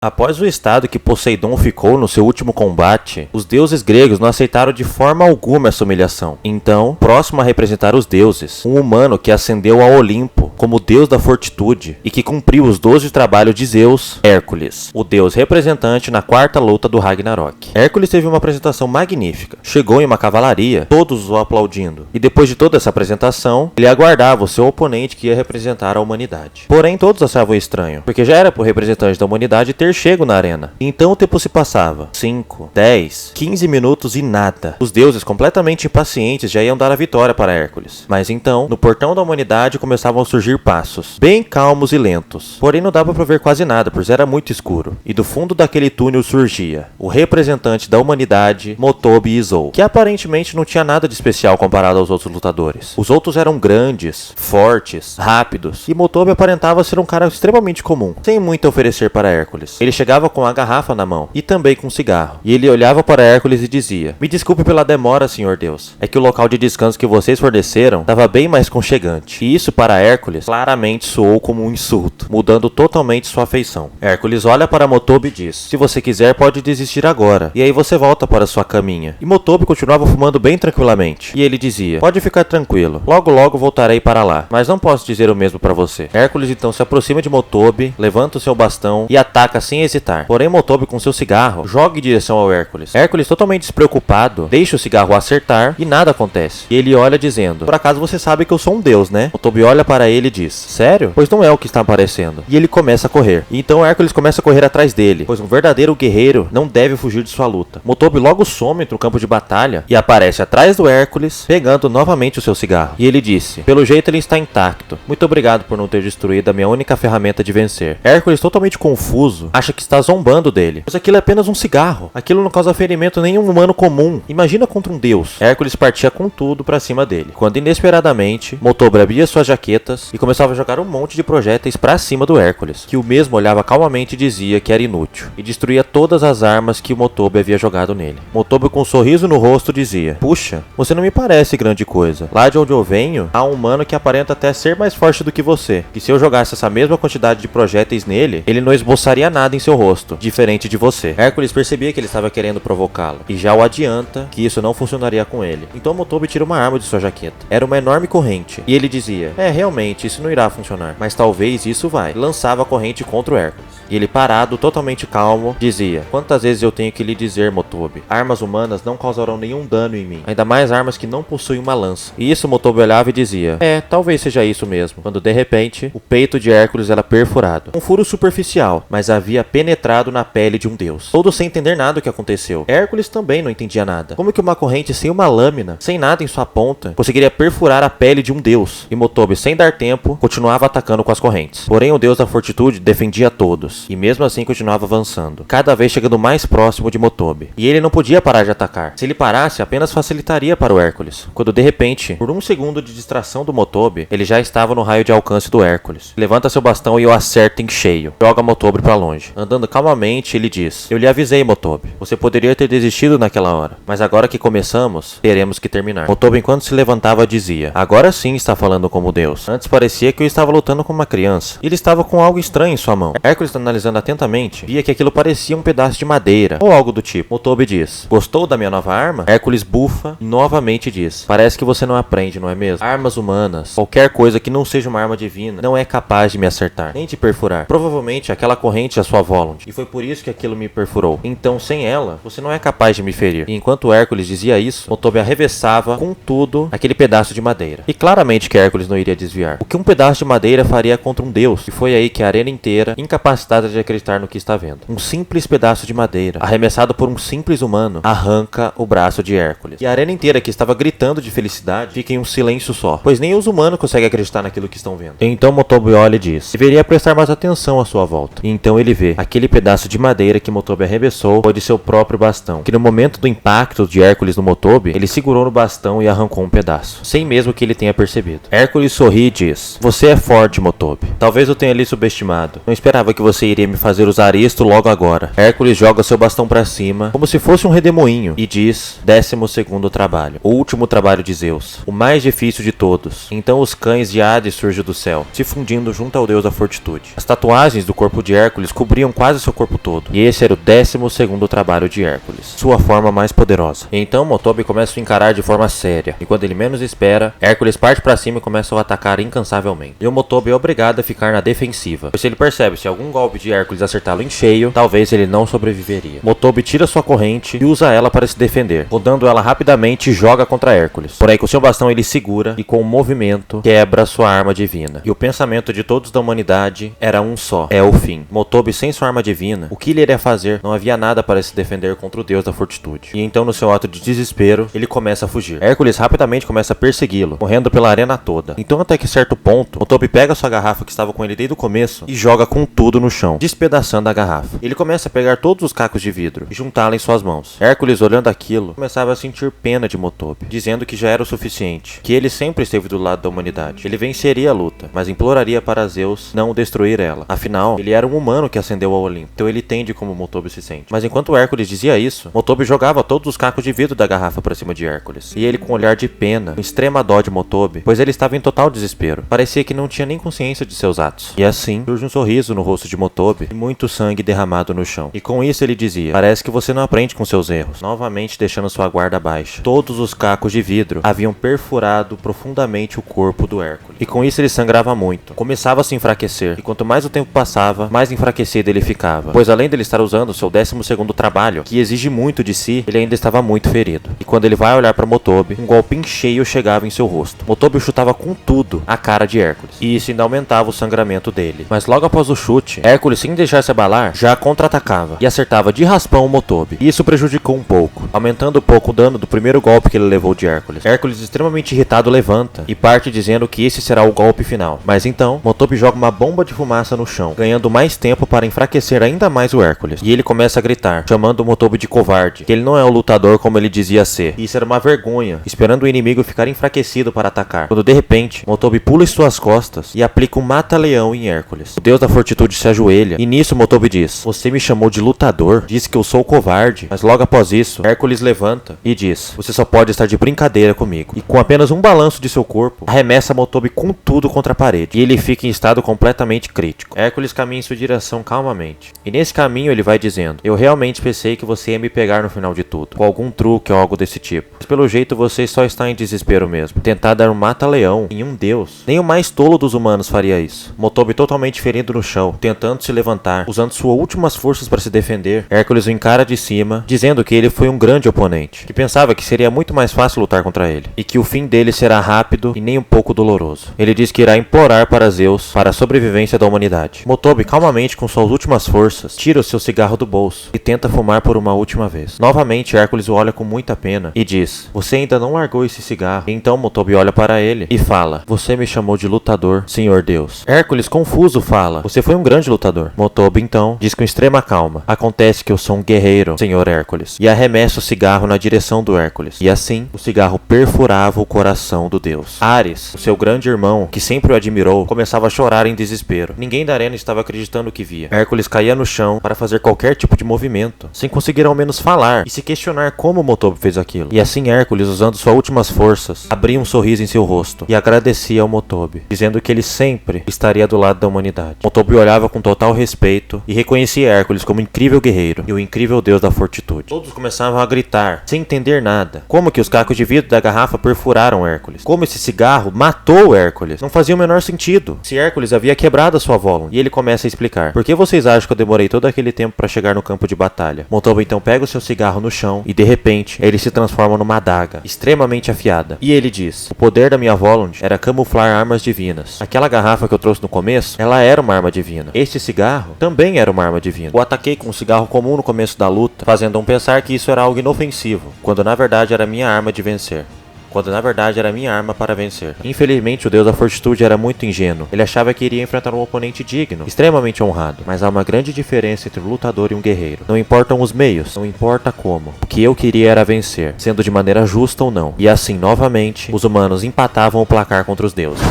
Após o estado que Poseidon ficou no seu último combate, os deuses gregos não aceitaram de forma alguma essa humilhação. Então, próximo a representar os deuses, um humano que ascendeu ao Olimpo como deus da fortitude e que cumpriu os 12 trabalhos de Zeus, Hércules, o deus representante na quarta luta do Ragnarok. Hércules teve uma apresentação magnífica. Chegou em uma cavalaria, todos o aplaudindo. E depois de toda essa apresentação, ele aguardava o seu oponente que ia representar a humanidade. Porém, todos achavam estranho, porque já era pro representante da humanidade ter chego na arena. Então o tempo se passava. 5, 10, 15 minutos e nada. Os deuses, completamente impacientes, já iam dar a vitória para Hércules. Mas então, no portão da humanidade começavam a surgir passos, bem calmos e lentos. Porém não dava para ver quase nada, pois era muito escuro. E do fundo daquele túnel surgia o representante da humanidade, Motobi Izou, que aparentemente não tinha nada de especial comparado aos outros lutadores. Os outros eram grandes, fortes, rápidos, e Motobi aparentava ser um cara extremamente comum, sem muito a oferecer para Hércules. Ele chegava com a garrafa na mão e também com um cigarro. E ele olhava para Hércules e dizia: "Me desculpe pela demora, senhor Deus. É que o local de descanso que vocês forneceram estava bem mais conchegante." E isso para Hércules claramente soou como um insulto, mudando totalmente sua afeição. Hércules olha para Motobi e diz: "Se você quiser, pode desistir agora. E aí você volta para sua caminha." E Motobi continuava fumando bem tranquilamente. E ele dizia: "Pode ficar tranquilo. Logo logo voltarei para lá. Mas não posso dizer o mesmo para você." Hércules então se aproxima de Motobi, levanta o seu bastão e ataca sem hesitar. Porém, Motobi com seu cigarro joga em direção ao Hércules. Hércules, totalmente despreocupado, deixa o cigarro acertar e nada acontece. E ele olha dizendo: "Por acaso você sabe que eu sou um deus, né?" Motobi olha para ele e diz: "Sério? Pois não é o que está aparecendo." E ele começa a correr. E então Hércules começa a correr atrás dele, pois um verdadeiro guerreiro não deve fugir de sua luta. Motobi logo some entre o campo de batalha e aparece atrás do Hércules, pegando novamente o seu cigarro. E ele disse: "Pelo jeito ele está intacto. Muito obrigado por não ter destruído a minha única ferramenta de vencer." Hércules, totalmente confuso, acha que está zombando dele, pois aquilo é apenas um cigarro. Aquilo não causa ferimento nem um humano comum. Imagina contra um deus. Hércules partia com tudo pra cima dele, quando inesperadamente Motobi abria suas jaquetas e começava a jogar um monte de projéteis pra cima do Hércules, que o mesmo olhava calmamente e dizia que era inútil, e destruía todas as armas que o Motobi havia jogado nele. Motobi, com um sorriso no rosto, dizia: "Puxa, você não me parece grande coisa. Lá de onde eu venho, há um humano que aparenta até ser mais forte do que você, e se eu jogasse essa mesma quantidade de projéteis nele, ele não esboçaria nada em seu rosto, diferente de você." Hércules percebia que ele estava querendo provocá-lo, e já o adianta que isso não funcionaria com ele. Então Motobi tira uma arma de sua jaqueta. Era uma enorme corrente, e ele dizia: realmente, isso não irá funcionar, mas talvez isso vai." E lançava a corrente contra o Hércules. E ele, parado, totalmente calmo, dizia: "Quantas vezes eu tenho que lhe dizer, Motobi? Armas humanas não causarão nenhum dano em mim, ainda mais armas que não possuem uma lança." E isso Motobi olhava e dizia: talvez seja isso mesmo." Quando de repente, o peito de Hércules era perfurado. Um furo superficial, mas havia penetrado na pele de um deus. Todos sem entender nada do que aconteceu. Hércules também não entendia nada. Como que uma corrente sem uma lâmina, sem nada em sua ponta, conseguiria perfurar a pele de um deus? E Motobi, sem dar tempo, continuava atacando com as correntes. Porém, o deus da fortitude defendia todos, e mesmo assim continuava avançando, cada vez chegando mais próximo de Motobi. E ele não podia parar de atacar. Se ele parasse, apenas facilitaria para o Hércules. Quando de repente, por um segundo de distração do Motobi, ele já estava no raio de alcance do Hércules. Levanta seu bastão e o acerta em cheio. Joga Motobi para longe. Andando calmamente, ele diz: "Eu lhe avisei, Motobi. Você poderia ter desistido naquela hora, mas agora que começamos, teremos que terminar." Motobi, enquanto se levantava, dizia: "Agora sim está falando como Deus. Antes parecia que eu estava lutando com uma criança." Ele estava com algo estranho em sua mão. Hércules, analisando atentamente, via que aquilo parecia um pedaço de madeira, ou algo do tipo. Motobi diz: "Gostou da minha nova arma?" Hércules bufa e novamente diz: "Parece que você não aprende, não é mesmo? Armas humanas, qualquer coisa que não seja uma arma divina, não é capaz de me acertar, nem de perfurar. Provavelmente aquela corrente é a sua Volund, e foi por isso que aquilo me perfurou. Então, sem ela, você não é capaz de me ferir." E enquanto Hércules dizia isso, Motobi arremessava com tudo aquele pedaço de madeira. E claramente que Hércules não iria desviar. O que um pedaço de madeira faria contra um deus? E foi aí que a arena inteira, incapacitada de acreditar no que está vendo. Um simples pedaço de madeira, arremessado por um simples humano, arranca o braço de Hércules. E a arena inteira, que estava gritando de felicidade, fica em um silêncio só, pois nem os humanos conseguem acreditar naquilo que estão vendo. Então Motobi olha e diz: "Deveria prestar mais atenção à sua volta." E então ele vê aquele pedaço de madeira que Motobi arremessou foi de seu próprio bastão, que no momento do impacto de Hércules no Motobi, ele segurou no bastão e arrancou um pedaço, sem mesmo que ele tenha percebido. Hércules sorri e diz: "Você é forte, Motobi. Talvez eu tenha lhe subestimado. Não esperava que você iria me fazer usar isto logo agora." Hércules joga seu bastão pra cima, como se fosse um redemoinho, e diz: 12º trabalho. O último trabalho de Zeus. O mais difícil de todos. Então os cães de Hades surgem do céu, se fundindo junto ao deus da fortitude. As tatuagens do corpo de Hércules cobriam cobriam quase seu corpo todo. E esse era o 12º trabalho de Hércules, sua forma mais poderosa. E então Motobi começa a encarar de forma séria, e quando ele menos espera, Hércules parte para cima e começa a atacar incansavelmente. E o Motobi é obrigado a ficar na defensiva, pois se ele percebe se algum golpe de Hércules acertá-lo em cheio, talvez ele não sobreviveria. Motobi tira sua corrente e usa ela para se defender, rodando ela rapidamente e joga contra Hércules. Porém, com seu bastão ele segura e com um movimento quebra sua arma divina. E o pensamento de todos da humanidade era um só: é o fim. Motobi sem sua arma divina, o que ele iria fazer? Não havia nada para se defender contra o deus da fortitude. E então, no seu ato de desespero, ele começa a fugir. Hércules rapidamente começa a persegui-lo, correndo pela arena toda. Então, até que certo ponto, Motobi pega sua garrafa que estava com ele desde o começo e joga com tudo no chão, despedaçando a garrafa. Ele começa a pegar todos os cacos de vidro e juntá-la em suas mãos. Hércules, olhando aquilo, começava a sentir pena de Motobi, dizendo que já era o suficiente, que ele sempre esteve do lado da humanidade. Ele venceria a luta, mas imploraria para Zeus não destruir ela. Afinal, ele era um humano que ascendeu ao Olimpo, então ele entende como Motobi se sente. Mas enquanto Hércules dizia isso, Motobi jogava todos os cacos de vidro da garrafa para cima de Hércules. E ele, com um olhar de pena, com extrema dó de Motobi, pois ele estava em total desespero. Parecia que não tinha nem consciência de seus atos. E assim, surge um sorriso no rosto de Motobi e muito sangue derramado no chão. E com isso ele dizia: parece que você não aprende com seus erros. Novamente deixando sua guarda baixa. Todos os cacos de vidro haviam perfurado profundamente o corpo do Hércules. E com isso ele sangrava muito. Começava a se enfraquecer. E quanto mais o tempo passava, mais enfraquecido ele ficava. Pois além dele estar usando o seu 12º trabalho, que exige muito de si, ele ainda estava muito ferido. E quando ele vai olhar para Motobi, um golpe em cheio chegava em seu rosto. Motobi chutava com tudo a cara de Hércules. E isso ainda aumentava o sangramento dele. Mas logo após o chute, Hércules, sem deixar se abalar, já contra-atacava e acertava de raspão o Motobi. E isso prejudicou um pouco, aumentando um pouco o dano do primeiro golpe que ele levou de Hércules. Hércules, extremamente irritado, levanta e parte dizendo que esse será o golpe final. Mas então, Motobi joga uma bomba de fumaça no chão, ganhando mais tempo para enfraquecer ainda mais o Hércules. E ele começa a gritar, chamando o Motobi de covarde, que ele não é o lutador como ele dizia ser. E isso era uma vergonha, esperando o inimigo ficar enfraquecido para atacar. Quando de repente, Motobi pula em suas costas e aplica um mata-leão em Hércules. O deus da fortitude se ajoelha e nisso Motobi diz: você me chamou de lutador? Disse que eu sou covarde. Mas logo após isso, Hércules levanta e diz: você só pode estar de brincadeira comigo. E com apenas um balanço de seu corpo, arremessa Motobi com tudo contra a parede. E ele fica em estado completamente crítico. Hércules caminha em sua direção calmamente. E nesse caminho ele vai dizendo: eu realmente pensei que você ia me pegar no final de tudo, com algum truque ou algo desse tipo. Mas pelo jeito você só está em desespero mesmo. Tentar dar um mata-leão em um deus. Nem o mais tolo dos humanos faria isso. Motobi totalmente ferido no chão, tentando se levantar, usando suas últimas forças para se defender. Hércules o encara de cima, dizendo que ele foi um grande oponente, que pensava que seria muito mais fácil lutar contra ele, e que o fim dele será rápido e nem um pouco doloroso. Ele diz que irá implorar para Zeus para a sobrevivência da humanidade. Motobi, calmamente com suas últimas forças, tira o seu cigarro do bolso e tenta fumar por uma última vez. Novamente, Hércules o olha com muita pena e diz: você ainda não largou esse cigarro. E então Motobi olha para ele e fala: você me chamou de lutador, senhor Deus. Hércules, confuso, fala: você foi um grande lutador. Motobi então diz com extrema calma: acontece que eu sou um guerreiro, senhor Hércules. E arremessa o cigarro na direção do Hércules. E assim, o cigarro perfurava o coração do deus. Ares, o seu grande irmão, que sempre o admirou, começava a chorar em desespero. Ninguém da arena estava acreditando no que via. Hércules caía no chão para fazer qualquer tipo de movimento, sem conseguir ao menos falar e se questionar como Motobi fez aquilo. E assim Hércules, usando suas últimas forças, abria um sorriso em seu rosto e agradecia ao Motobi, dizendo que ele sempre estaria do lado da humanidade. Motobi olhava com total respeito e reconhecia Hércules como um incrível guerreiro e o incrível deus da fortitude. Todos começavam a gritar, sem entender nada. Como que os cacos de vidro da garrafa perfuraram Hércules? Como esse cigarro matou Hércules? Não fazia o menor sentido. Se Hércules havia quebrado a sua Volund. E ele começa a explicar: por que vocês acham que eu demorei todo aquele tempo para chegar no campo de batalha? Motobi então pega o seu cigarro no chão e de repente ele se transforma numa adaga extremamente afiada. E ele diz: o poder da minha Volund era camuflar armas divinas. Aquela garrafa que eu trouxe no começo, ela era uma arma divina. Este cigarro também era uma arma divina. Eu ataquei com um cigarro comum no começo da luta, fazendo-um pensar que isso era algo inofensivo, quando na verdade era minha arma de vencer. Quando na verdade era minha arma para vencer. Infelizmente o deus da fortitude era muito ingênuo. Ele achava que iria enfrentar um oponente digno, extremamente honrado. Mas há uma grande diferença entre um lutador e um guerreiro. Não importam os meios, não importa como. O que eu queria era vencer, sendo de maneira justa ou não. E assim, novamente, os humanos empatavam o placar contra os deuses.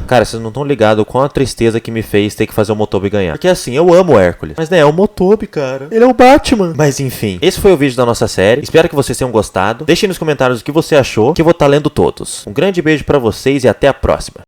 Cara, vocês não estão ligados com a tristeza que me fez ter que fazer o Motobi ganhar. Porque assim, eu amo o Hércules. Mas né, é o Motobi, cara. Ele é o Batman. Mas enfim, esse foi o vídeo da nossa série. Espero que vocês tenham gostado. Deixem nos comentários o que você achou, que eu vou estar lendo todos. Um grande beijo pra vocês e até a próxima.